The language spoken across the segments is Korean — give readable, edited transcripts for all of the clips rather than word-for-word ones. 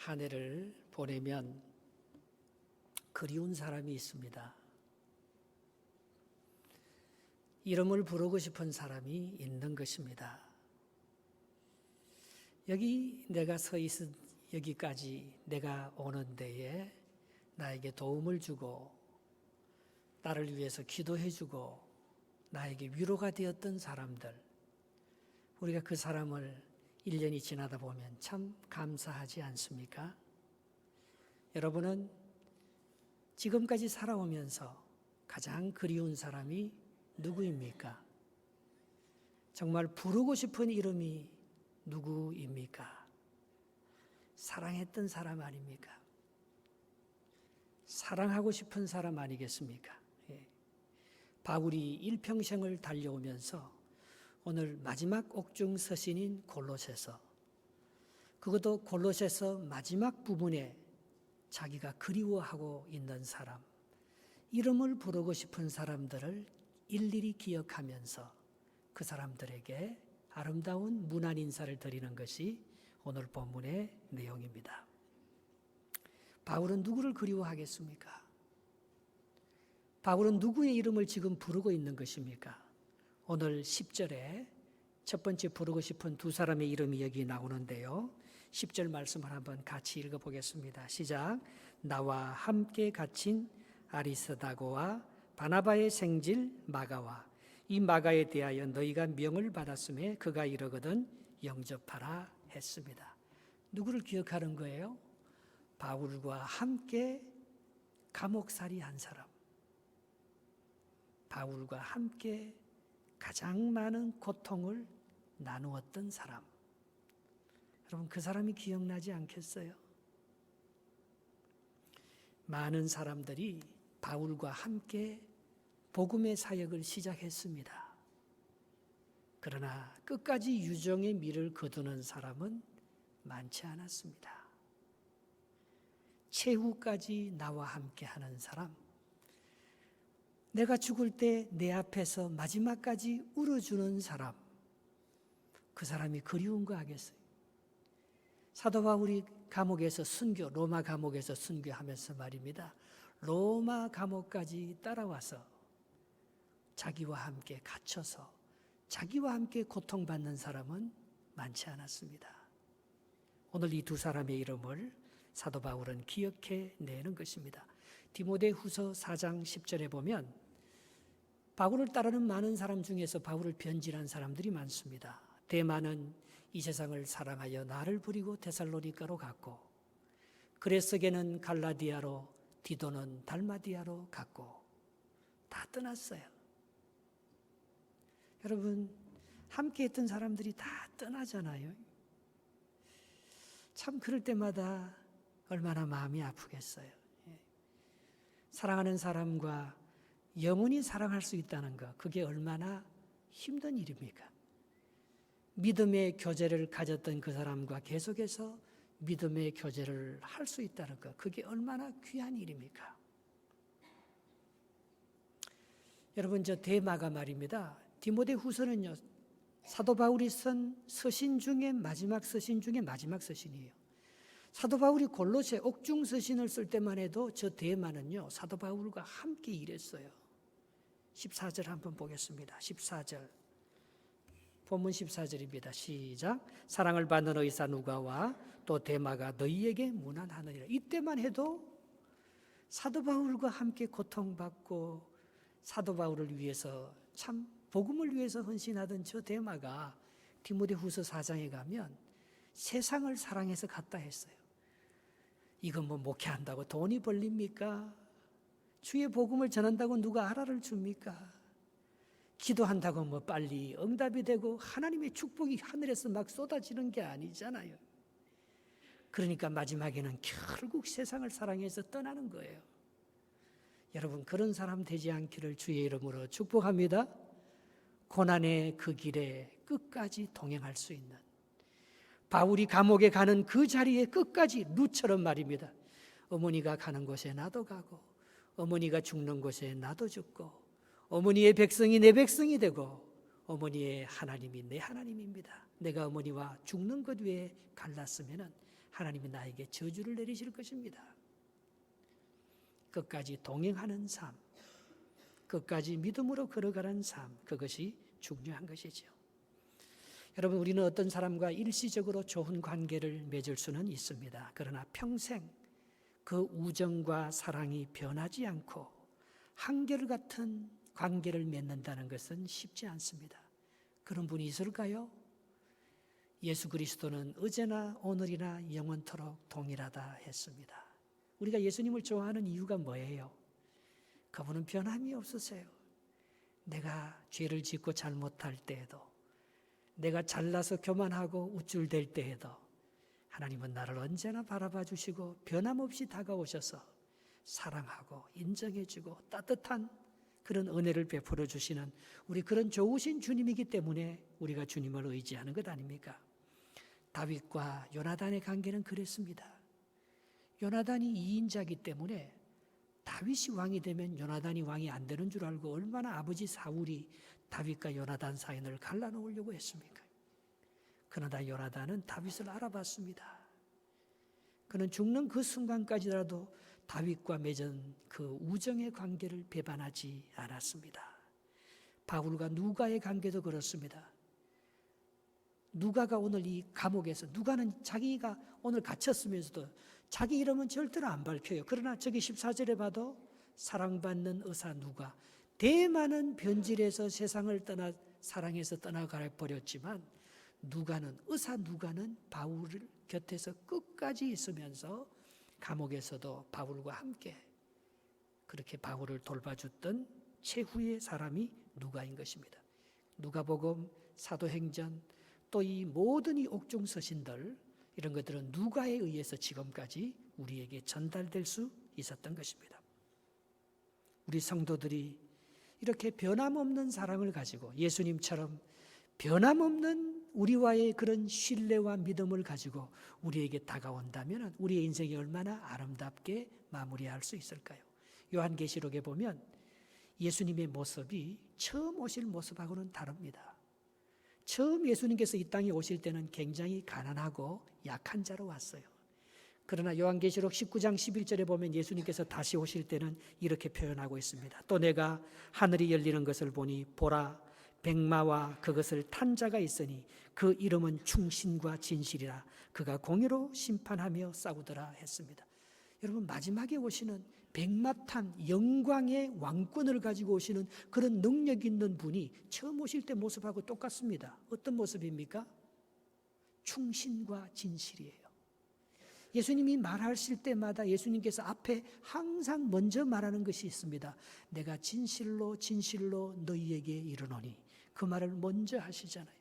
한 해를 보내면 그리운 사람이 있습니다. 이름을 부르고 싶은 사람이 있는 것입니다. 여기 내가 서 있은 여기까지 내가 오는 데에 나에게 도움을 주고 나를 위해서 기도해 주고 나에게 위로가 되었던 사람들, 우리가 그 사람을 1년이 지나다 보면 참 감사하지 않습니까? 여러분은 지금까지 살아오면서 가장 그리운 사람이 누구입니까? 정말 부르고 싶은 이름이 누구입니까? 사랑했던 사람 아닙니까? 사랑하고 싶은 사람 아니겠습니까? 바울이 일평생을 달려오면서 오늘 마지막 옥중 서신인 골로새서, 그것도 골로새서 마지막 부분에 자기가 그리워하고 있는 사람, 이름을 부르고 싶은 사람들을 일일이 기억하면서 그 사람들에게 아름다운 문안 인사를 드리는 것이 오늘 본문의 내용입니다. 바울은 누구를 그리워하겠습니까? 바울은 누구의 이름을 지금 부르고 있는 것입니까? 오늘 10절에 첫 번째 부르고 싶은 두 사람의 이름이 여기 나오는데요. 10절 말씀을 한번 같이 읽어보겠습니다. 시작. 나와 함께 갇힌 아리스다고와 바나바의 생질 마가와 이 마가에 대하여 너희가 명을 받았음에 그가 이러거든 영접하라 했습니다. 누구를 기억하는 거예요? 바울과 함께 감옥살이 한 사람, 바울과 함께 가장 많은 고통을 나누었던 사람. 여러분, 그 사람이 기억나지 않겠어요? 많은 사람들이 바울과 함께 복음의 사역을 시작했습니다. 그러나 끝까지 유정의 미를 거두는 사람은 많지 않았습니다. 최후까지 나와 함께 하는 사람, 내가 죽을 때 내 앞에서 마지막까지 울어주는 사람, 그 사람이 그리운 거 아겠어요? 사도 바울이 감옥에서 순교, 로마 감옥에서 순교하면서 말입니다. 로마 감옥까지 따라와서 자기와 함께 갇혀서 자기와 함께 고통받는 사람은 많지 않았습니다. 오늘 이 두 사람의 이름을 사도 바울은 기억해 내는 것입니다. 디모데후서 4장 10절에 보면 바울을 따르는 많은 사람 중에서 바울을 변질한 사람들이 많습니다. 데마는 이 세상을 사랑하여 나를 버리고 데살로니가로 갔고, 그레스게는 갈라디아로, 디도는 달마디아로 갔고 다 떠났어요. 여러분, 함께 했던 사람들이 다 떠나잖아요. 참 그럴 때마다 얼마나 마음이 아프겠어요. 사랑하는 사람과 영원히 사랑할 수 있다는 것, 그게 얼마나 힘든 일입니까? 믿음의 교제를 가졌던 그 사람과 계속해서 믿음의 교제를 할 수 있다는 것, 그게 얼마나 귀한 일입니까? 여러분, 저 데마가 말입니다. 디모데후서는요, 사도 바울이 쓴 서신 중에 마지막 서신 중에 마지막 서신이에요. 사도 바울이 골로새 옥중 서신을 쓸 때만 해도 저 데마는요, 사도 바울과 함께 일했어요. 14절 한번 보겠습니다. 14절. 본문 14절입니다. 시작. 사랑을 받는 의사 누가와 또 데마가 너희에게 문안하느니라. 이때만 해도 사도 바울과 함께 고통받고 사도 바울을 위해서 참 복음을 위해서 헌신하던 저 데마가 디모데후서 4장에 가면 세상을 사랑해서 갔다 했어요. 이건 뭐 목회한다고 돈이 벌립니까? 주의 복음을 전한다고 누가 알아를 줍니까? 기도한다고 뭐 빨리 응답이 되고 하나님의 축복이 하늘에서 막 쏟아지는 게 아니잖아요. 그러니까 마지막에는 결국 세상을 사랑해서 떠나는 거예요. 여러분, 그런 사람 되지 않기를 주의 이름으로 축복합니다. 고난의 그 길에 끝까지 동행할 수 있는, 바울이 감옥에 가는 그 자리에 끝까지 루처럼 말입니다. 어머니가 가는 곳에 나도 가고, 어머니가 죽는 곳에 나도 죽고, 어머니의 백성이 내 백성이 되고, 어머니의 하나님이 내 하나님입니다. 내가 어머니와 죽는 것 위에 갈랐으면 하나님이 나에게 저주를 내리실 것입니다. 끝까지 동행하는 삶, 끝까지 믿음으로 걸어가는 삶, 그것이 중요한 것이죠. 여러분, 우리는 어떤 사람과 일시적으로 좋은 관계를 맺을 수는 있습니다. 그러나 평생 그 우정과 사랑이 변하지 않고 한결같은 관계를 맺는다는 것은 쉽지 않습니다. 그런 분이 있을까요? 예수 그리스도는 어제나 오늘이나 영원토록 동일하다 했습니다. 우리가 예수님을 좋아하는 이유가 뭐예요? 그분은 변함이 없으세요. 내가 죄를 짓고 잘못할 때에도, 내가 잘나서 교만하고 우쭐댈 때에도 하나님은 나를 언제나 바라봐 주시고 변함없이 다가오셔서 사랑하고 인정해주고 따뜻한 그런 은혜를 베풀어 주시는 우리 그런 좋으신 주님이기 때문에 우리가 주님을 의지하는 것 아닙니까? 다윗과 요나단의 관계는 그랬습니다. 요나단이 2인자이기 때문에 다윗이 왕이 되면 요나단이 왕이 안 되는 줄 알고 얼마나 아버지 사울이 다윗과 요나단 사이를 갈라놓으려고 했습니까? 그러나 요나단은 다윗을 알아봤습니다. 그는 죽는 그 순간까지라도 다윗과 맺은 그 우정의 관계를 배반하지 않았습니다. 바울과 누가의 관계도 그렇습니다. 누가가 오늘 이 감옥에서, 누가는 자기가 오늘 갇혔으면서도 자기 이름은 절대로 안 밝혀요. 그러나 저기 14절에 봐도 사랑받는 의사 누가, 대많은 변질에서 세상을 떠나 사랑해서 떠나가 버렸지만 의사 누가는 바울 곁에서 끝까지 있으면서 감옥에서도 바울과 함께 그렇게 바울을 돌봐줬던 최후의 사람이 누가인 것입니다. 누가복음, 사도행전, 또 이 모든 이 옥중 서신들, 이런 것들은 누가에 의해서 지금까지 우리에게 전달될 수 있었던 것입니다. 우리 성도들이 이렇게 변함없는 사랑을 가지고 예수님처럼 변함없는 우리와의 그런 신뢰와 믿음을 가지고 우리에게 다가온다면 우리의 인생이 얼마나 아름답게 마무리할 수 있을까요? 요한계시록에 보면 예수님의 모습이 처음 오실 모습하고는 다릅니다. 처음 예수님께서 이 땅에 오실 때는 굉장히 가난하고 약한 자로 왔어요. 그러나 요한계시록 19장 11절에 보면 예수님께서 다시 오실 때는 이렇게 표현하고 있습니다. 또 내가 하늘이 열리는 것을 보니 보라, 백마와 그것을 탄 자가 있으니 그 이름은 충신과 진실이라. 그가 공의로 심판하며 싸우더라 했습니다. 여러분, 마지막에 오시는 백마탄 영광의 왕권을 가지고 오시는 그런 능력 있는 분이 처음 오실 때 모습하고 똑같습니다. 어떤 모습입니까? 충신과 진실이에요. 예수님이 말하실 때마다 예수님께서 앞에 항상 먼저 말하는 것이 있습니다. 내가 진실로 진실로 너희에게 이르노니. 그 말을 먼저 하시잖아요.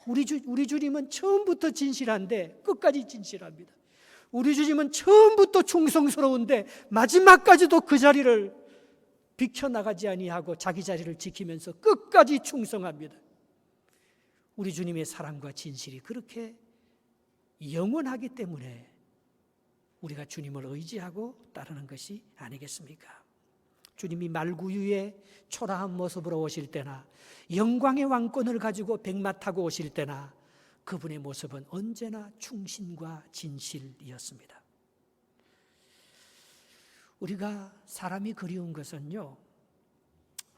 우리 주님은 처음부터 진실한데 끝까지 진실합니다. 우리 주님은 처음부터 충성스러운데 마지막까지도 그 자리를 비켜나가지 아니하고 자기 자리를 지키면서 끝까지 충성합니다. 우리 주님의 사랑과 진실이 그렇게 영원하기 때문에 우리가 주님을 의지하고 따르는 것이 아니겠습니까? 주님이 말구유의 초라한 모습으로 오실 때나 영광의 왕권을 가지고 백마 타고 오실 때나 그분의 모습은 언제나 충신과 진실이었습니다. 우리가 사람이 그리운 것은요,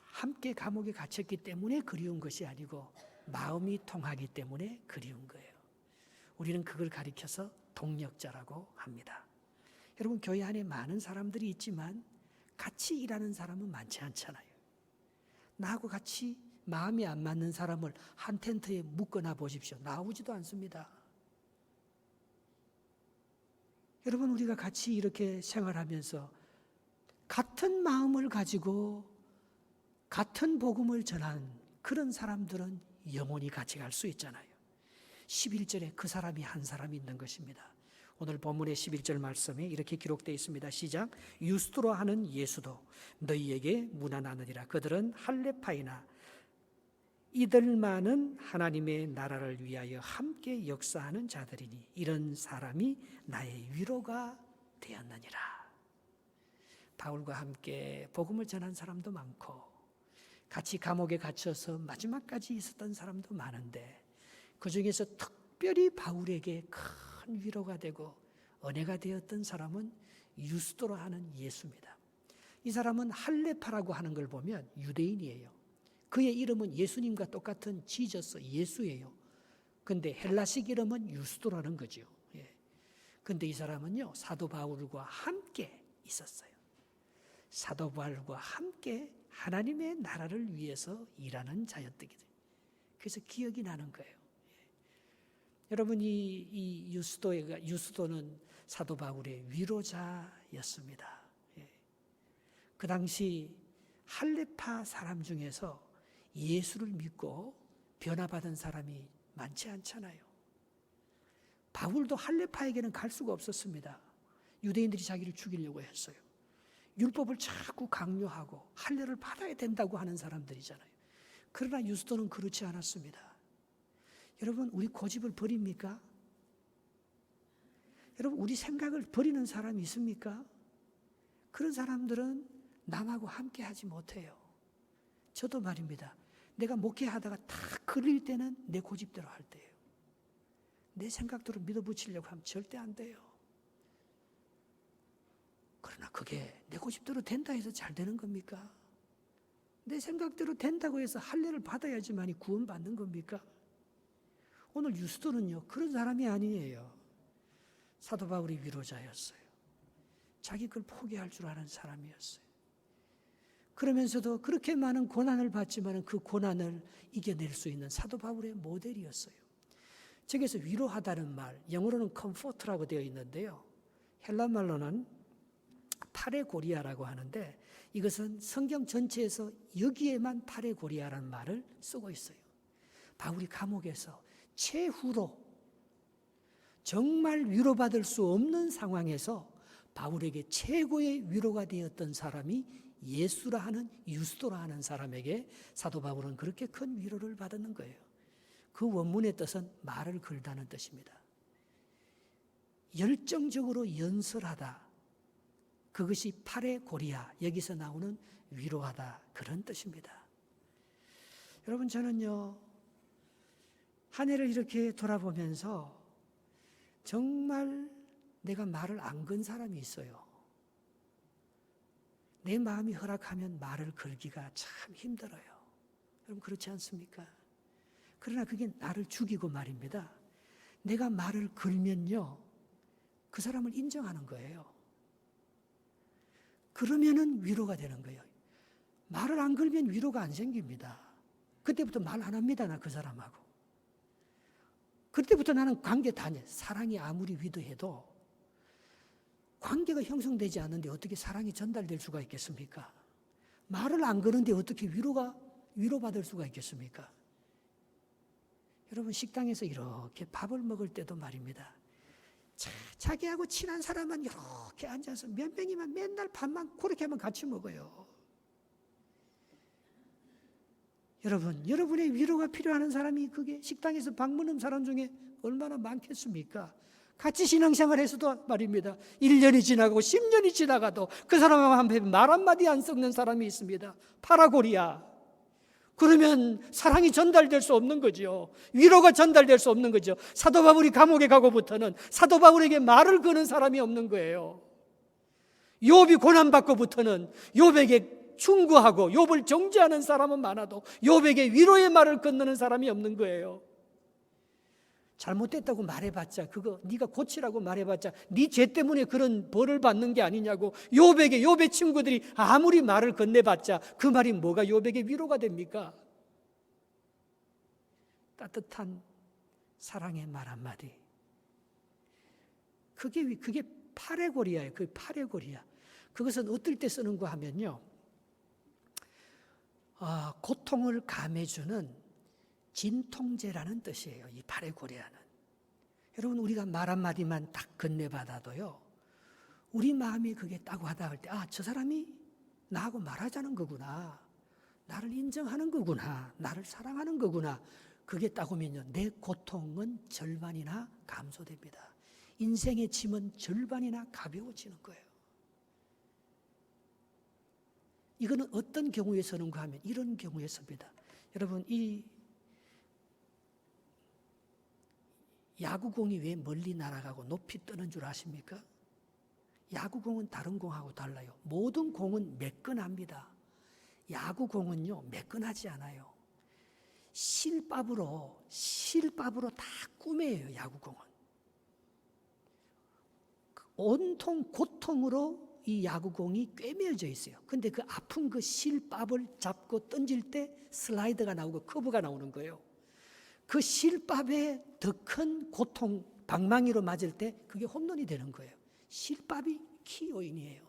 함께 감옥에 갇혔기 때문에 그리운 것이 아니고 마음이 통하기 때문에 그리운 거예요. 우리는 그걸 가리켜서 동력자라고 합니다. 여러분, 교회 안에 많은 사람들이 있지만 같이 일하는 사람은 많지 않잖아요. 나하고 같이 마음이 안 맞는 사람을 한 텐트에 묶어놔 보십시오. 나오지도 않습니다. 여러분, 우리가 같이 이렇게 생활하면서 같은 마음을 가지고 같은 복음을 전한 그런 사람들은 영원히 같이 갈 수 있잖아요. 11절에 그 사람이 한 사람이 있는 것입니다. 오늘 본문의 11절 말씀에 이렇게 기록되어 있습니다. 시작. 유스드로 하는 예수도 너희에게 문안하느니라. 그들은 할레파이나 이들만은 하나님의 나라를 위하여 함께 역사하는 자들이니 이런 사람이 나의 위로가 되었느니라. 바울과 함께 복음을 전한 사람도 많고 같이 감옥에 갇혀서 마지막까지 있었던 사람도 많은데 그 중에서 특별히 바울에게 큰 위로가 되고 은혜가 되었던 사람은 유스도로 하는 예수입니다. 이 사람은 할레파라고 하는 걸 보면 유대인이에요. 그의 이름은 예수님과 똑같은 지저스, 예수예요. 근데 헬라식 이름은 유스도라는 거죠. 근데 이 사람은요, 사도 바울과 함께 있었어요. 사도 바울과 함께 하나님의 나라를 위해서 일하는 자였더니, 그래서 기억이 나는 거예요. 여러분, 이 유스도는 사도 바울의 위로자였습니다. 그 당시 할레파 사람 중에서 예수를 믿고 변화받은 사람이 많지 않잖아요. 바울도 할레파에게는 갈 수가 없었습니다. 유대인들이 자기를 죽이려고 했어요. 율법을 자꾸 강요하고 할례를 받아야 된다고 하는 사람들이잖아요. 그러나 유스도는 그렇지 않았습니다. 여러분, 우리 고집을 버립니까? 여러분, 우리 생각을 버리는 사람이 있습니까? 그런 사람들은 남하고 함께 하지 못해요. 저도 말입니다. 내가 목회하다가 다 걸릴 때는 내 고집대로 할 때예요. 내 생각대로 믿어붙이려고 하면 절대 안 돼요. 그러나 그게 내 고집대로 된다 해서 잘 되는 겁니까? 내 생각대로 된다고 해서 할례를 받아야지만이 구원받는 겁니까? 오늘 유스도는요, 그런 사람이 아니에요. 사도 바울이 위로자였어요. 자기 걸 포기할 줄 아는 사람이었어요. 그러면서도 그렇게 많은 고난을 받지만 그 고난을 이겨낼 수 있는 사도 바울의 모델이었어요. 저기서 위로하다는 말, 영어로는 comfort라고 되어 있는데요. 헬라 말로는 파레고리아라고 하는데, 이것은 성경 전체에서 여기에만 파레고리아라는 말을 쓰고 있어요. 바울이 감옥에서 최후로 정말 위로받을 수 없는 상황에서 바울에게 최고의 위로가 되었던 사람이 예수라 하는, 유스도라 하는 사람에게 사도 바울은 그렇게 큰 위로를 받았는 거예요. 그 원문의 뜻은 말을 걸다는 뜻입니다. 열정적으로 연설하다, 그것이 파레고리아, 여기서 나오는 위로하다, 그런 뜻입니다. 여러분, 저는요, 한 해를 이렇게 돌아보면서 정말 내가 말을 안 건 사람이 있어요. 내 마음이 허락하면 말을 걸기가 참 힘들어요. 여러분, 그렇지 않습니까? 그러나 그게 나를 죽이고 말입니다. 내가 말을 걸면요, 그 사람을 인정하는 거예요. 그러면은 위로가 되는 거예요. 말을 안 걸면 위로가 안 생깁니다. 그때부터 말 안 합니다, 나 그 사람하고. 그때부터 나는 관계 단절. 사랑이 아무리 위도해도 관계가 형성되지 않는데 어떻게 사랑이 전달될 수가 있겠습니까? 말을 안 거는데 어떻게 위로받을 수가 있겠습니까? 여러분, 식당에서 이렇게 밥을 먹을 때도 말입니다. 자기하고 친한 사람만 이렇게 앉아서 몇 명이면 맨날 밥만 그렇게 하면 같이 먹어요. 여러분, 여러분의 위로가 필요한 사람이 그게 식당에서 밥 먹는 사람 중에 얼마나 많겠습니까? 같이 신앙생활에서도 말입니다. 1년이 지나고 10년이 지나가도 그 사람한테 말 한마디 안 섞는 사람이 있습니다. 파라고리아. 그러면 사랑이 전달될 수 없는 거죠. 위로가 전달될 수 없는 거죠. 사도 바울이 감옥에 가고부터는 사도 바울에게 말을 거는 사람이 없는 거예요. 욥이 고난받고부터는 욥에게 충고하고 욥을 정죄하는 사람은 많아도 욥에게 위로의 말을 건너는 사람이 없는 거예요. 잘못됐다고 말해봤자, 그거 네가 고치라고 말해봤자 네 죄 때문에 그런 벌을 받는 게 아니냐고 욥에게, 욥의 친구들이 아무리 말을 건네봤자 그 말이 뭐가 욥에게 위로가 됩니까? 따뜻한 사랑의 말 한마디. 그게 파레고리아예요. 그 파레고리아. 그것은 어떨 때 쓰는가 하면요, 고통을 감해주는 진통제라는 뜻이에요. 이 파레고리아는. 여러분, 우리가 말 한마디만 딱 건네받아도요, 우리 마음이 그게 딱 와닿을 때, 저 사람이 나하고 말하자는 거구나, 나를 인정하는 거구나, 나를 사랑하는 거구나, 그게 딱 오면요, 내 고통은 절반이나 감소됩니다. 인생의 짐은 절반이나 가벼워지는 거예요. 이거는 어떤 경우에 서는가 하면 이런 경우에 섭니다. 여러분, 이 야구공이 왜 멀리 날아가고 높이 뜨는 줄 아십니까? 야구공은 다른 공하고 달라요. 모든 공은 매끈합니다. 야구공은요, 매끈하지 않아요. 실밥으로 다 꾸며요, 야구공은. 온통 고통으로 이 야구공이 꿰매어져 있어요. 근데 그 아픈 그 실밥을 잡고 던질 때 슬라이드가 나오고 커브가 나오는 거예요. 그 실밥에 더 큰 고통, 방망이로 맞을 때 그게 홈런이 되는 거예요. 실밥이 키 요인이에요.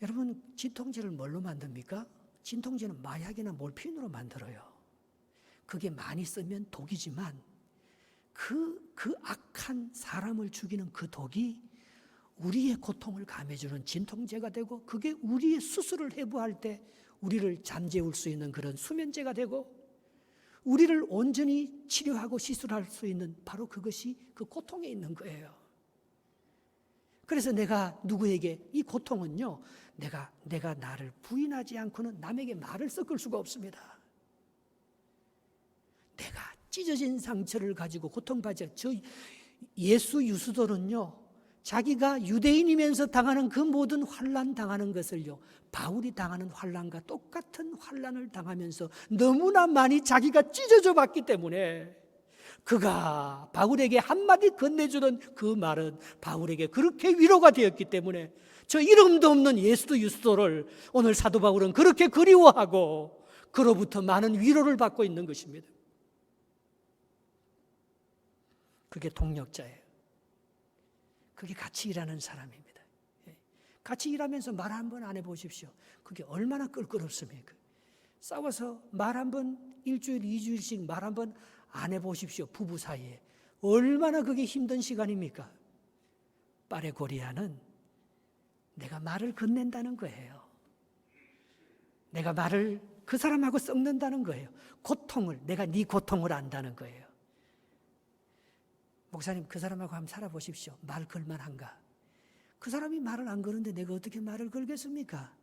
여러분, 진통제를 뭘로 만듭니까? 진통제는 마약이나 몰핀으로 만들어요. 그게 많이 쓰면 독이지만 그 악한 사람을 죽이는 그 독이 우리의 고통을 감해주는 진통제가 되고, 그게 우리의 수술을 해부할 때 우리를 잠재울 수 있는 그런 수면제가 되고, 우리를 온전히 치료하고 시술할 수 있는 바로 그것이 그 고통에 있는 거예요. 그래서 내가 누구에게 이 고통은요, 내가 나를 부인하지 않고는 남에게 말을 섞을 수가 없습니다. 내가 찢어진 상처를 가지고 고통받지, 저 예수 유수도는요, 자기가 유대인이면서 당하는 그 모든 환난 당하는 것을요, 바울이 당하는 환난과 똑같은 환난을 당하면서 너무나 많이 자기가 찢어져 봤기 때문에, 그가 바울에게 한마디 건네주는 그 말은 바울에게 그렇게 위로가 되었기 때문에, 저 이름도 없는 예수 유수도를 오늘 사도 바울은 그렇게 그리워하고 그로부터 많은 위로를 받고 있는 것입니다. 그게 동력자예요. 그게 같이 일하는 사람입니다. 같이 일하면서 말 한 번 안 해보십시오. 그게 얼마나 껄끄럽습니까? 싸워서 말 한 번, 일주일, 2주일씩 말 한 번 안 해보십시오. 부부 사이에. 얼마나 그게 힘든 시간입니까? 빠레고리아는 내가 말을 건넨다는 거예요. 내가 말을 그 사람하고 섞는다는 거예요. 고통을, 내가 네 고통을 안다는 거예요. 목사님, 그 사람하고 한번 살아보십시오. 말 걸만한가? 그 사람이 말을 안 거는데 내가 어떻게 말을 걸겠습니까?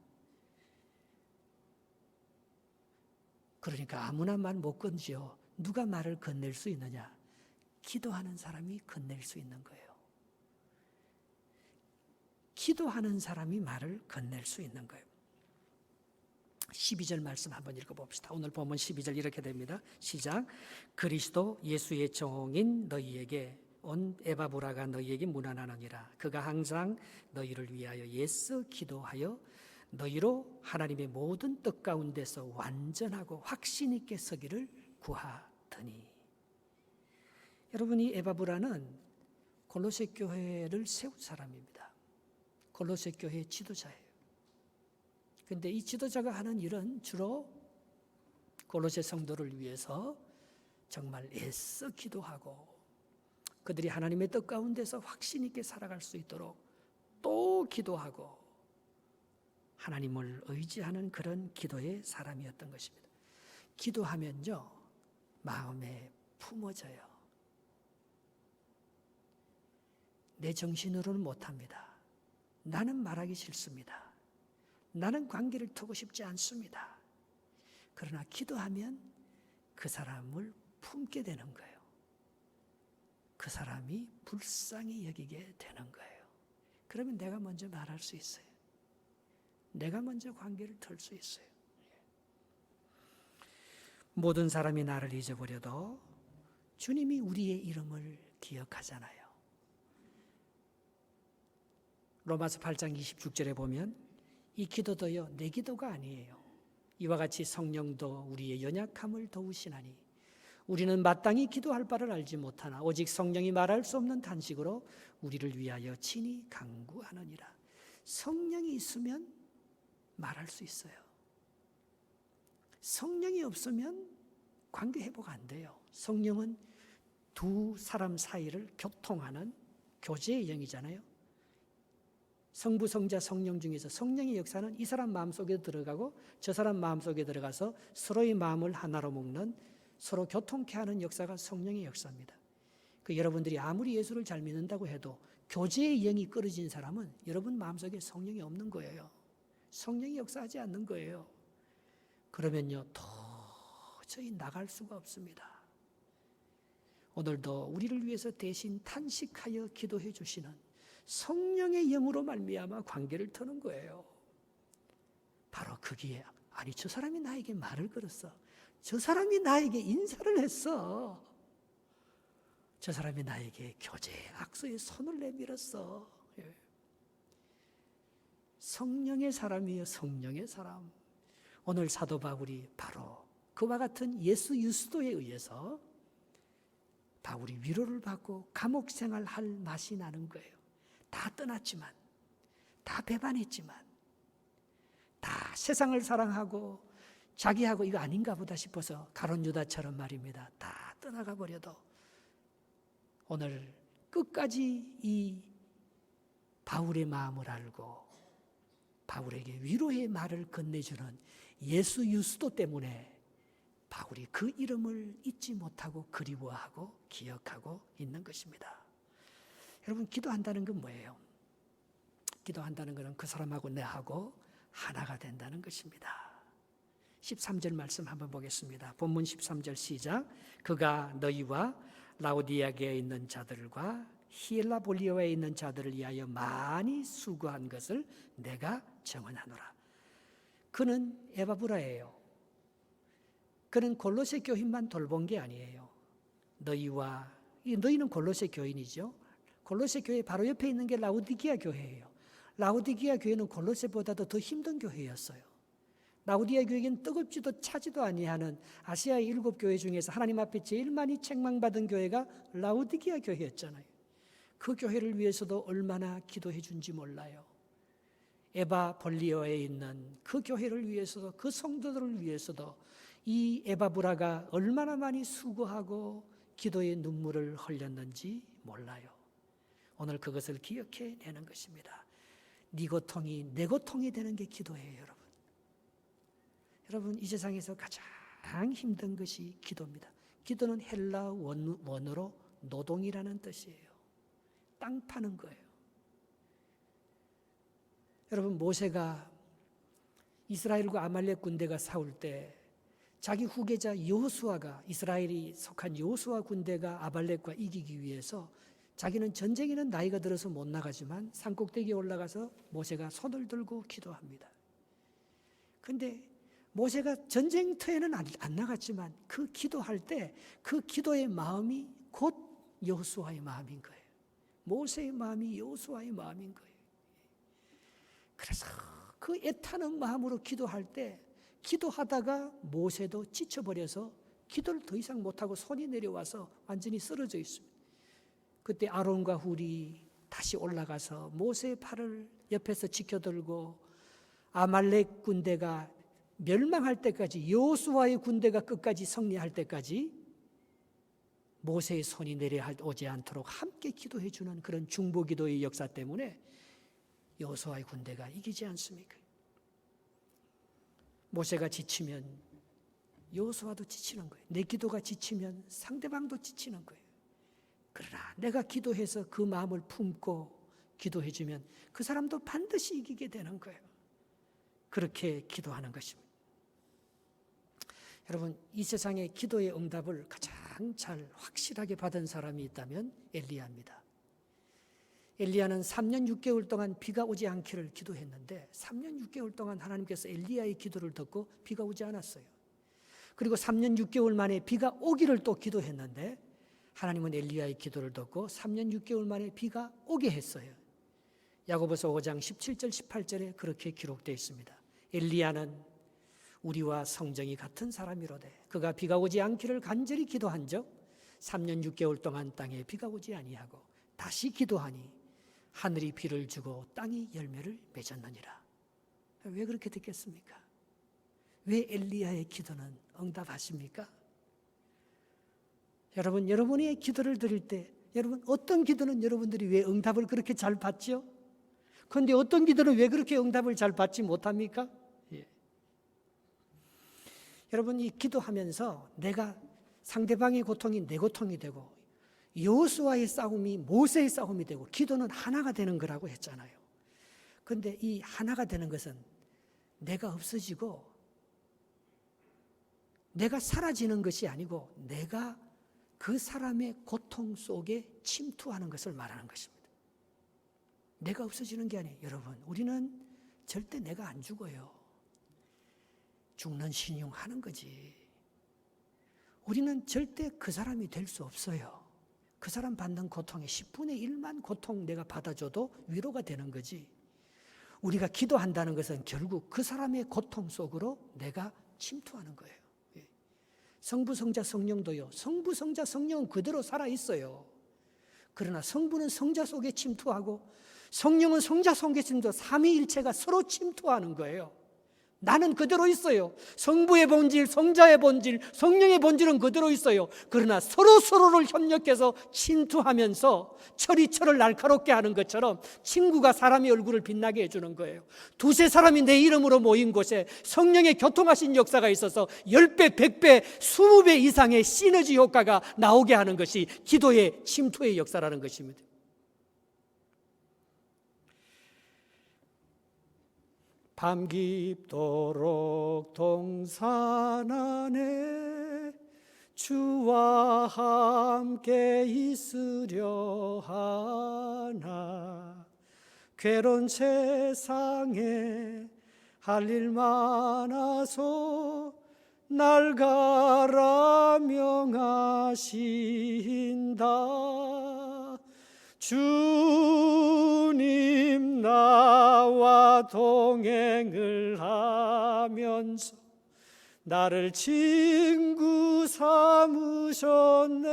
그러니까 아무나 말 못 건지요. 누가 말을 건넬 수 있느냐? 기도하는 사람이 건넬 수 있는 거예요. 기도하는 사람이 말을 건넬 수 있는 거예요. 12절 말씀 한번 읽어봅시다. 오늘 보면 12절 이렇게 됩니다. 시작. 그리스도 예수의 종인 너희에게 온 에바브라가 너희에게 문안하느니라. 그가 항상 너희를 위하여 애써 기도하여 너희로 하나님의 모든 뜻 가운데서 완전하고 확신 있게 서기를 구하더니. 여러분, 이 에바브라는 골로새 교회를 세운 사람입니다. 골로새 교회의 지도자예요. 그런데 이 지도자가 하는 일은 주로 골로새 성도를 위해서 정말 애써 기도하고 그들이 하나님의 뜻 가운데서 확신 있게 살아갈 수 있도록 또 기도하고 하나님을 의지하는 그런 기도의 사람이었던 것입니다. 기도하면요, 마음에 품어져요. 내 정신으로는 못합니다. 나는 말하기 싫습니다. 나는 관계를 두고 싶지 않습니다. 그러나 기도하면 그 사람을 품게 되는 거예요. 그 사람이 불쌍히 여기게 되는 거예요. 그러면 내가 먼저 말할 수 있어요. 내가 먼저 관계를 털 수 있어요. 모든 사람이 나를 잊어버려도 주님이 우리의 이름을 기억하잖아요. 로마서 8장 26절에 보면 이 기도도요, 내 기도가 아니에요. 이와 같이 성령도 우리의 연약함을 도우시나니 우리는 마땅히 기도할 바를 알지 못하나 오직 성령이 말할 수 없는 탄식으로 우리를 위하여 친히 간구하느니라. 성령이 있으면 말할 수 있어요. 성령이 없으면 관계 회복 안 돼요. 성령은 두 사람 사이를 교통하는 교제의 영이잖아요. 성부, 성자, 성령 중에서 성령의 역사는 이 사람 마음속에 들어가고 저 사람 마음속에 들어가서 서로의 마음을 하나로 묶는, 서로 교통케 하는 역사가 성령의 역사입니다. 그 여러분들이 아무리 예수를 잘 믿는다고 해도 교제의 영이 끊어진 사람은 여러분 마음속에 성령이 없는 거예요. 성령이 역사하지 않는 거예요. 그러면요, 도저히 나갈 수가 없습니다. 오늘도 우리를 위해서 대신 탄식하여 기도해 주시는 성령의 영으로 말미암아 관계를 터는 거예요. 바로 거기에 아니 저 사람이 나에게 말을 걸었어. 저 사람이 나에게 인사를 했어. 저 사람이 나에게 교제 악수에 손을 내밀었어. 예. 성령의 사람이에요. 성령의 사람. 오늘 사도 바울이 바로 그와 같은 예수 유스도에 의해서 바울이 위로를 받고 감옥 생활할 맛이 나는 거예요. 다 떠났지만, 다 배반했지만, 다 세상을 사랑하고 자기하고 이거 아닌가 보다 싶어서 가룟 유다처럼 말입니다. 다 떠나가 버려도 오늘 끝까지 이 바울의 마음을 알고 바울에게 위로의 말을 건네주는 예수 유스도 때문에 바울이 그 이름을 잊지 못하고 그리워하고 기억하고 있는 것입니다. 여러분, 기도한다는 건 뭐예요? 기도한다는 것은 그 사람하고 내하고 하나가 된다는 것입니다. 13절 말씀 한번 보겠습니다. 본문 13절 시작. 그가 너희와 라오디아게에 있는 자들과 히엘라볼리오에 있는 자들을 위하여 많이 수고한 것을 내가 정언하노라. 그는 에바브라예요. 그는 골로새 교인만 돌본 게 아니에요. 너희는 골로새 교인이죠. 골로새 교회 바로 옆에 있는 게 라오디게아 교회예요. 라오디게아 교회는 골로새보다도 더 힘든 교회였어요. 라오디게아 교회는 뜨겁지도 차지도 아니하는 아시아의 7교회 중에서 하나님 앞에 제일 많이 책망받은 교회가 라오디게아 교회였잖아요. 그 교회를 위해서도 얼마나 기도해 준지 몰라요. 에바볼리오에 있는 그 교회를 위해서도, 그 성도들을 위해서도 이 에바브라가 얼마나 많이 수고하고 기도의 눈물을 흘렸는지 몰라요. 오늘 그것을 기억해 내는 것입니다. 네 고통이 내 고통이 되는 게 기도예요, 여러분. 여러분, 이 세상에서 가장 힘든 것이 기도입니다. 기도는 헬라 원어로 노동이라는 뜻이에요. 땅 파는 거예요. 여러분, 모세가 이스라엘과 아말렉 군대가 싸울 때 자기 후계자 여호수아가, 이스라엘이 속한 여호수아 군대가 아말렉과 이기기 위해서 자기는 전쟁에는 나이가 들어서 못 나가지만 산꼭대기에 올라가서 모세가 손을 들고 기도합니다. 그런데 모세가 전쟁터에는 안 나갔지만 그 기도할 때 그 기도의 마음이 곧 여호수아의 마음인 거예요. 모세의 마음이 여호수아의 마음인 거예요. 그래서 그 애타는 마음으로 기도할 때 기도하다가 모세도 지쳐버려서 기도를 더 이상 못하고 손이 내려와서 완전히 쓰러져 있습니다. 그때 아론과 훌이 다시 올라가서 모세의 팔을 옆에서 지켜들고 아말렉 군대가 멸망할 때까지, 여호수아의 군대가 끝까지 승리할 때까지 모세의 손이 내려오지 않도록 함께 기도해 주는 그런 중보기도의 역사 때문에 여호수아의 군대가 이기지 않습니까? 모세가 지치면 여호수아도 지치는 거예요. 내 기도가 지치면 상대방도 지치는 거예요. 그러나 내가 기도해서 그 마음을 품고 기도해 주면 그 사람도 반드시 이기게 되는 거예요. 그렇게 기도하는 것입니다. 여러분, 이 세상의 기도의 응답을 가장 잘 확실하게 받은 사람이 있다면 엘리야입니다. 엘리야는 3년 6개월 동안 비가 오지 않기를 기도했는데 3년 6개월 동안 하나님께서 엘리야의 기도를 듣고 비가 오지 않았어요. 그리고 3년 6개월 만에 비가 오기를 또 기도했는데 하나님은 엘리야의 기도를 듣고 3년 6개월 만에 비가 오게 했어요. 야고보서 5장 17절 18절에 그렇게 기록되어 있습니다. 엘리야는 우리와 성정이 같은 사람이로되 그가 비가 오지 않기를 간절히 기도한즉 3년 6개월 동안 땅에 비가 오지 아니하고 다시 기도하니 하늘이 비를 주고 땅이 열매를 맺었느니라. 왜 그렇게 됐겠습니까? 왜 엘리야의 기도는 응답하십니까? 여러분, 여러분의 기도를 드릴 때 여러분, 어떤 기도는 여러분들이 왜 응답을 그렇게 잘 받죠? 그런데 어떤 기도는 왜 그렇게 응답을 잘 받지 못합니까? 여러분, 이 기도하면서 내가 상대방의 고통이 내 고통이 되고 여호수아의 싸움이 모세의 싸움이 되고 기도는 하나가 되는 거라고 했잖아요. 그런데 이 하나가 되는 것은 내가 없어지고 내가 사라지는 것이 아니고 내가 그 사람의 고통 속에 침투하는 것을 말하는 것입니다. 내가 없어지는 게 아니에요. 여러분, 우리는 절대 내가 안 죽어요. 죽는 신용하는 거지. 우리는 절대 그 사람이 될 수 없어요. 그 사람 받는 고통의 10분의 1만 고통 내가 받아줘도 위로가 되는 거지. 우리가 기도한다는 것은 결국 그 사람의 고통 속으로 내가 침투하는 거예요. 성부, 성자, 성령도요. 성부, 성자, 성령은 그대로 살아있어요. 그러나 성부는 성자 속에 침투하고 성령은 성자 속에 침투하고 삼위일체가 서로 침투하는 거예요. 나는 그대로 있어요. 성부의 본질, 성자의 본질, 성령의 본질은 그대로 있어요. 그러나 서로를 협력해서 침투하면서 철이 철을 날카롭게 하는 것처럼 친구가 사람의 얼굴을 빛나게 해주는 거예요. 두세 사람이 내 이름으로 모인 곳에 성령의 교통하신 역사가 있어서 10배, 100배, 20배 이상의 시너지 효과가 나오게 하는 것이 기도의 침투의 역사라는 것입니다. 밤 깊도록 동산 안에 주와 함께 있으려 하나 괴로운 세상에 할 일 많아서 날 가라 명하신다. 주님 나와 동행을 하면서 나를 친구 삼으셨네.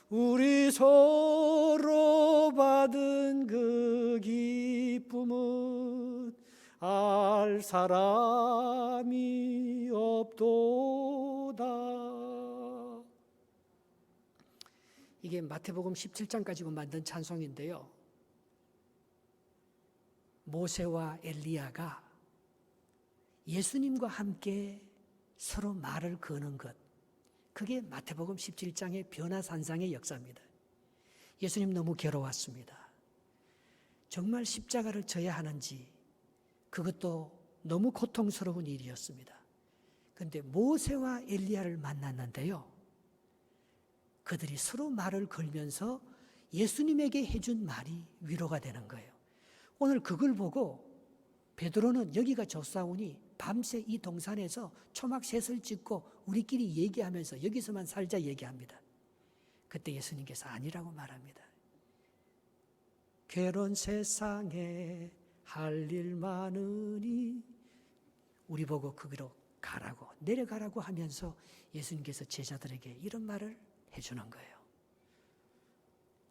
우리 서로 받은 그 기쁨은 알 사람이 없도다. 이게 마태복음 17장 가지고 만든 찬송인데요. 모세와 엘리야가 예수님과 함께 서로 말을 거는 것, 그게 마태복음 17장의 변화산상의 역사입니다. 예수님 너무 괴로웠습니다. 정말 십자가를 져야 하는지 그것도 너무 고통스러운 일이었습니다. 그런데 모세와 엘리야를 만났는데요. 그들이 서로 말을 걸면서 예수님에게 해준 말이 위로가 되는 거예요. 오늘 그걸 보고 베드로는 여기가 좋사오니 밤새 이 동산에서 초막셋을 짓고 우리끼리 얘기하면서 여기서만 살자 얘기합니다. 그때 예수님께서 아니라고 말합니다. 괴로운 세상에 할 일 많으니 우리 보고 거기로 가라고 내려가라고 하면서 예수님께서 제자들에게 이런 말을 해주는 거예요.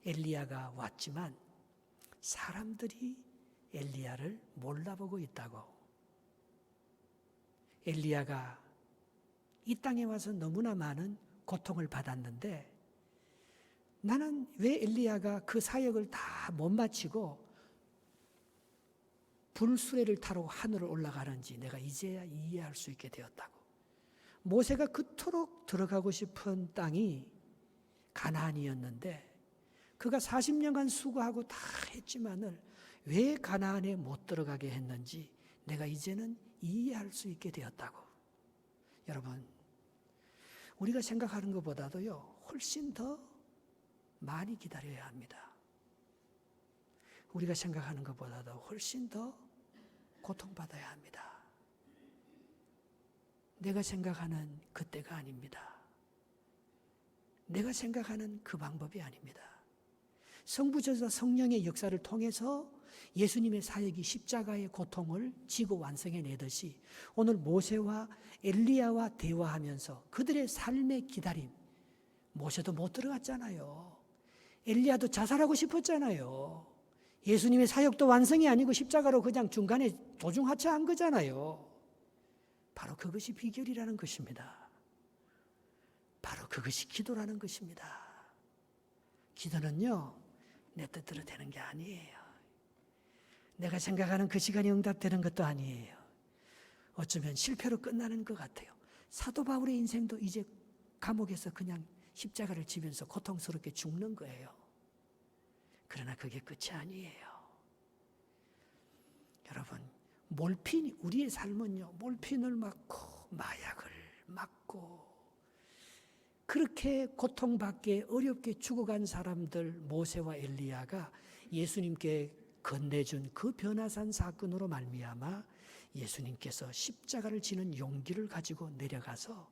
엘리야가 왔지만 사람들이 엘리야를 몰라보고 있다고. 엘리야가 이 땅에 와서 너무나 많은 고통을 받았는데 나는 왜 엘리야가 그 사역을 다 못 마치고 불수레를 타고 하늘을 올라가는지 내가 이제야 이해할 수 있게 되었다고. 모세가 그토록 들어가고 싶은 땅이 가나안이었는데 그가 40년간 수고하고 다 했지만은 왜 가나안에 못 들어가게 했는지 내가 이제는 이해할 수 있게 되었다고. 여러분, 우리가 생각하는 것보다도요 훨씬 더 많이 기다려야 합니다. 우리가 생각하는 것보다도 훨씬 더 고통받아야 합니다. 내가 생각하는 그때가 아닙니다. 내가 생각하는 그 방법이 아닙니다. 성부전사 성령의 역사를 통해서 예수님의 사역이 십자가의 고통을 지고 완성해내듯이 오늘 모세와 엘리야와 대화하면서 그들의 삶의 기다림, 모세도 못 들어갔잖아요. 엘리야도 자살하고 싶었잖아요. 예수님의 사역도 완성이 아니고 십자가로 그냥 중간에 도중하차한 거잖아요. 바로 그것이 비결이라는 것입니다. 바로 그것이 기도라는 것입니다. 기도는요, 내 뜻대로 되는 게 아니에요. 내가 생각하는 그 시간이 응답되는 것도 아니에요. 어쩌면 실패로 끝나는 것 같아요. 사도 바울의 인생도 이제 감옥에서 그냥 십자가를 지면서 고통스럽게 죽는 거예요. 그러나 그게 끝이 아니에요. 여러분, 우리의 삶은요, 몰핀을 맞고 마약을 맞고 그렇게 고통받게 어렵게 죽어간 사람들 모세와 엘리야가 예수님께 건네준 그 변화산 사건으로 말미암아 예수님께서 십자가를 지는 용기를 가지고 내려가서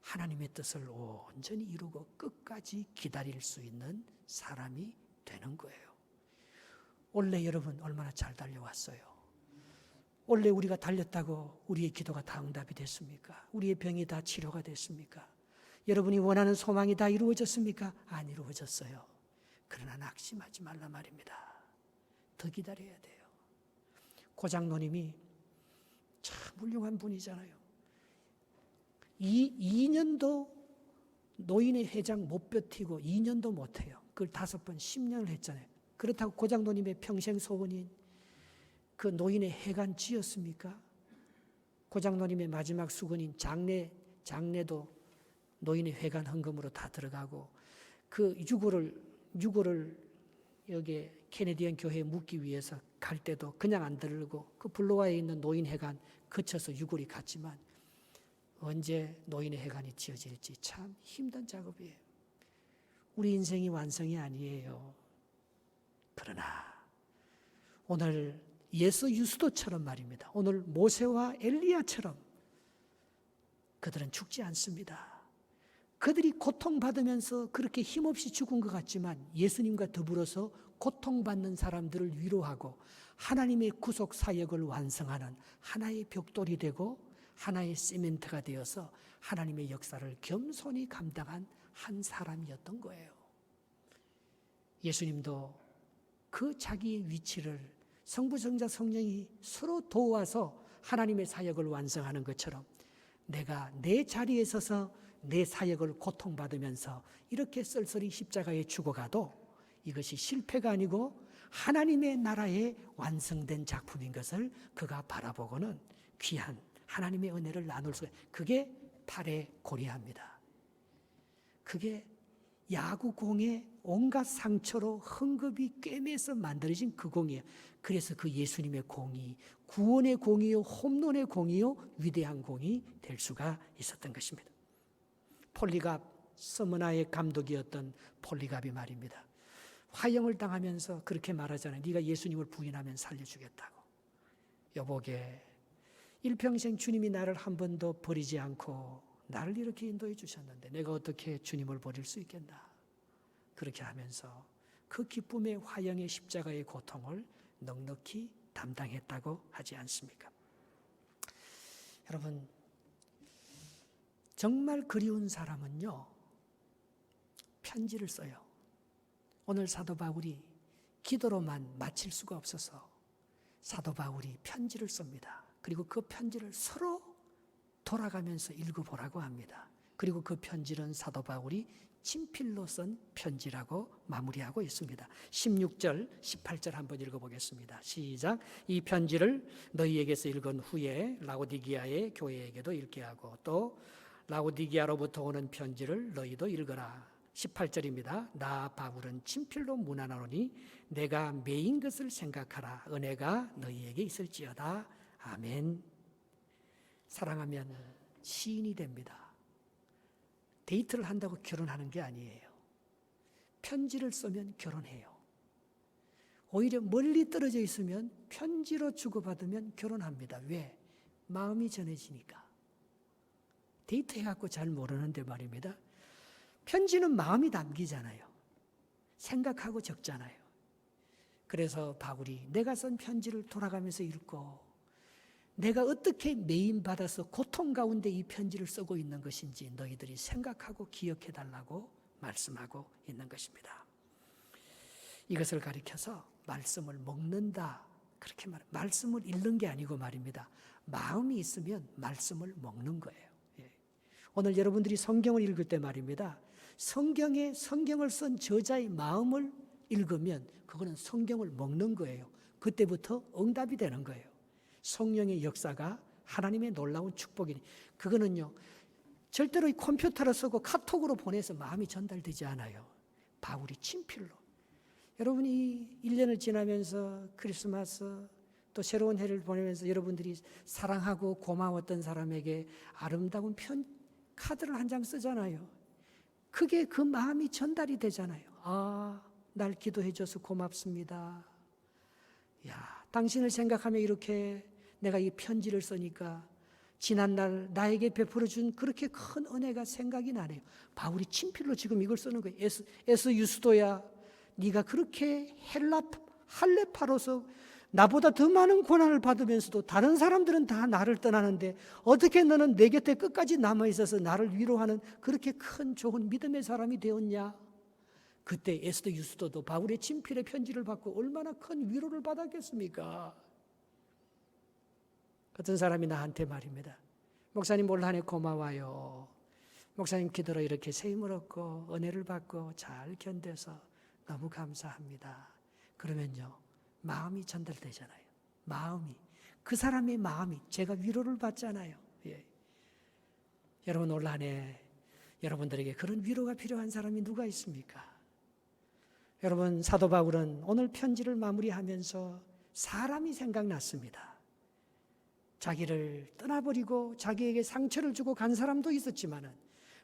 하나님의 뜻을 온전히 이루고 끝까지 기다릴 수 있는 사람이 되는 거예요. 원래 여러분 얼마나 잘 달려왔어요. 원래 우리가 달렸다고 우리의 기도가 다 응답이 됐습니까? 우리의 병이 다 치료가 됐습니까? 여러분이 원하는 소망이 다 이루어졌습니까? 안 이루어졌어요. 그러나 낙심하지 말라 말입니다. 더 기다려야 돼요. 고장노님이 참 훌륭한 분이잖아요. 2년도 노인의 회장 못 버티고 2년도 못해요. 그걸 5번 10년을 했잖아요. 그렇다고 고장노님의 평생 소원인 그 노인의 회관 지었습니까? 고장노님의 마지막 수건인 장례도 노인의 회관 헌금으로 다 들어가고 그 유골을 여기 케네디언 교회에 묻기 위해서 갈 때도 그냥 안 들고 그 블로와에 있는 노인 회관 거쳐서 유골이 갔지만 언제 노인의 회관이 지어질지 참 힘든 작업이에요. 우리 인생이 완성이 아니에요. 그러나 오늘 예수 유수도처럼 말입니다. 오늘 모세와 엘리야처럼 그들은 죽지 않습니다. 그들이 고통받으면서 그렇게 힘없이 죽은 것 같지만 예수님과 더불어서 고통받는 사람들을 위로하고 하나님의 구속 사역을 완성하는 하나의 벽돌이 되고 하나의 시멘트가 되어서 하나님의 역사를 겸손히 감당한 한 사람이었던 거예요. 예수님도 그 자기의 위치를 성부, 성자, 성령이 서로 도와서 하나님의 사역을 완성하는 것처럼 내가 내 자리에 서서 내 사역을 고통받으면서 이렇게 쓸쓸히 십자가에 죽어가도 이것이 실패가 아니고 하나님의 나라에 완성된 작품인 것을 그가 바라보고는 귀한 하나님의 은혜를 나눌 수가 있어요. 그게 팔의 고리합니다. 그게 야구공의 온갖 상처로 헝겊이 꿰매서 만들어진 그 공이에요. 그래서 그 예수님의 공이 구원의 공이요 홈런의 공이요 위대한 공이 될 수가 있었던 것입니다. 폴리갑 서머나의 감독이었던 폴리갑이 말입니다. 화형을 당하면서 그렇게 말하잖아요. 네가 예수님을 부인하면 살려주겠다고. 여보게 일평생 주님이 나를 한 번도 버리지 않고 나를 이렇게 인도해 주셨는데 내가 어떻게 주님을 버릴 수 있겠나. 그렇게 하면서 그 기쁨의 화형의 십자가의 고통을 넉넉히 담당했다고 하지 않습니까? 여러분 정말 그리운 사람은요 편지를 써요. 오늘 사도 바울이 기도로만 마칠 수가 없어서 사도 바울이 편지를 씁니다. 그리고 그 편지를 서로 돌아가면서 읽어보라고 합니다. 그리고 그 편지는 사도 바울이 친필로 쓴 편지라고 마무리하고 있습니다. 16절, 18절 한번 읽어보겠습니다. 시작. 이 편지를 너희에게서 읽은 후에 라오디게아의 교회에게도 읽게 하고 또 라오디게아로부터 오는 편지를 너희도 읽어라. 18절입니다. 나 바울은 친필로 문안하노니 내가 매인 것을 생각하라. 은혜가 너희에게 있을지어다. 아멘. 사랑하면 시인이 됩니다. 데이트를 한다고 결혼하는 게 아니에요. 편지를 쓰면 결혼해요. 오히려 멀리 떨어져 있으면 편지로 주고받으면 결혼합니다. 왜? 마음이 전해지니까. 데이트해갖고 잘 모르는데 말입니다. 편지는 마음이 담기잖아요. 생각하고 적잖아요. 그래서 바울이 내가 쓴 편지를 돌아가면서 읽고 내가 어떻게 매인받아서 고통 가운데 이 편지를 쓰고 있는 것인지 너희들이 생각하고 기억해달라고 말씀하고 있는 것입니다. 이것을 가리켜서 말씀을 먹는다 그렇게 말씀을 읽는 게 아니고 말입니다. 마음이 있으면 말씀을 먹는 거예요. 오늘 여러분들이 성경을 읽을 때 말입니다. 성경을 쓴 저자의 마음을 읽으면 그거는 성경을 먹는 거예요. 그때부터 응답이 되는 거예요. 성령의 역사가 하나님의 놀라운 축복이니 그거는요 절대로 컴퓨터로 쓰고 카톡으로 보내서 마음이 전달되지 않아요. 바울이 친필로. 여러분이 1년을 지나면서 크리스마스 또 새로운 해를 보내면서 여러분들이 사랑하고 고마웠던 사람에게 아름다운 카드를 한 장 쓰잖아요. 그게 그 마음이 전달이 되잖아요. 아, 날 기도해줘서 고맙습니다. 야, 당신을 생각하며 이렇게 내가 이 편지를 쓰니까 지난날 나에게 베풀어준 그렇게 큰 은혜가 생각이 나네요. 바울이 친필로 지금 이걸 쓰는 거예요. 에스 유스도야, 네가 그렇게 할레파로서 나보다 더 많은 고난을 받으면서도 다른 사람들은 다 나를 떠나는데 어떻게 너는 내 곁에 끝까지 남아 있어서 나를 위로하는 그렇게 큰 좋은 믿음의 사람이 되었냐? 그때 에스더 유스도도 바울의 친필의 편지를 받고 얼마나 큰 위로를 받았겠습니까? 어떤 사람이 나한테 말입니다. 목사님 올 한 해 고마워요. 목사님 기도로 이렇게 새 힘을 얻고 은혜를 받고 잘 견뎌서 너무 감사합니다. 그러면요, 마음이 전달되잖아요. 마음이, 그 사람의 마음이 제가 위로를 받잖아요. 예. 여러분 올 한 해 여러분들에게 그런 위로가 필요한 사람이 누가 있습니까? 여러분, 사도 바울은 오늘 편지를 마무리하면서 사람이 생각났습니다. 자기를 떠나버리고 자기에게 상처를 주고 간 사람도 있었지만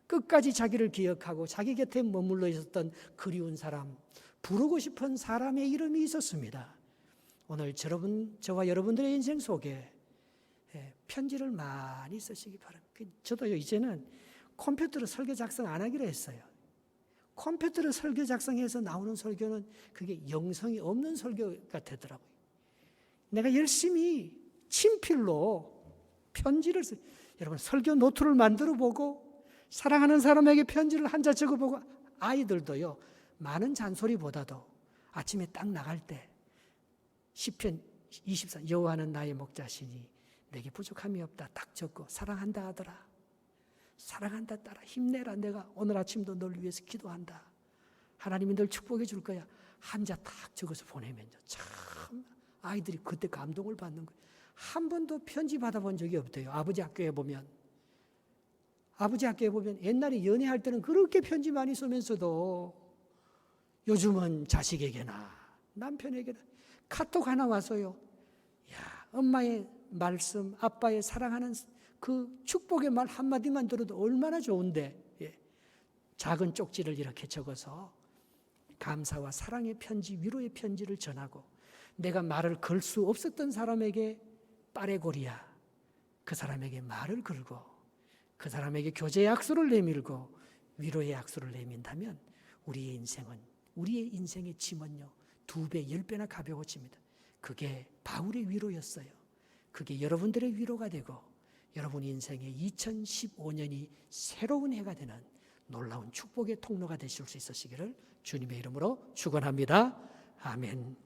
끝까지 자기를 기억하고 자기 곁에 머물러 있었던 그리운 사람, 부르고 싶은 사람의 이름이 있었습니다. 오늘 저와 여러분들의 인생 속에 편지를 많이 쓰시기 바랍니다. 저도요, 이제는 컴퓨터로 설교 작성 안 하기로 했어요. 컴퓨터로 설교 작성해서 나오는 설교는 그게 영성이 없는 설교가 되더라고요. 내가 열심히 친필로 편지를 여러분, 설교 노트를 만들어 보고 사랑하는 사람에게 편지를 한 자 적어 보고, 아이들도요, 많은 잔소리보다도 아침에 딱 나갈 때 시편 24 여호와는 나의 목자시니 내게 부족함이 없다 딱 적고 사랑한다 하더라. 사랑한다 따라 힘내라. 내가 오늘 아침도 널 위해서 기도한다. 하나님이 널 축복해 줄 거야. 한 자 딱 적어서 보내면요, 참 아이들이 그때 감동을 받는 거예요. 한 번도 편지 받아본 적이 없대요. 아버지 학교에 보면 옛날에 연애할 때는 그렇게 편지 많이 쓰면서도 요즘은 자식에게나 남편에게나 카톡 하나 와서요, 야, 엄마의 말씀, 아빠의 사랑하는 그 축복의 말 한마디만 들어도 얼마나 좋은데, 예. 작은 쪽지를 이렇게 적어서 감사와 사랑의 편지, 위로의 편지를 전하고, 내가 말을 걸 수 없었던 사람에게 빠레고리야, 그 사람에게 말을 걸고 그 사람에게 교제 약수를 내밀고 위로의 약수를 내민다면 우리의 인생의 짐은요 2배, 10배나 가벼워집니다. 그게 바울의 위로였어요. 그게 여러분들의 위로가 되고 여러분 인생의 2015년이 새로운 해가 되는 놀라운 축복의 통로가 되실 수 있으시기를 주님의 이름으로 축원합니다. 아멘.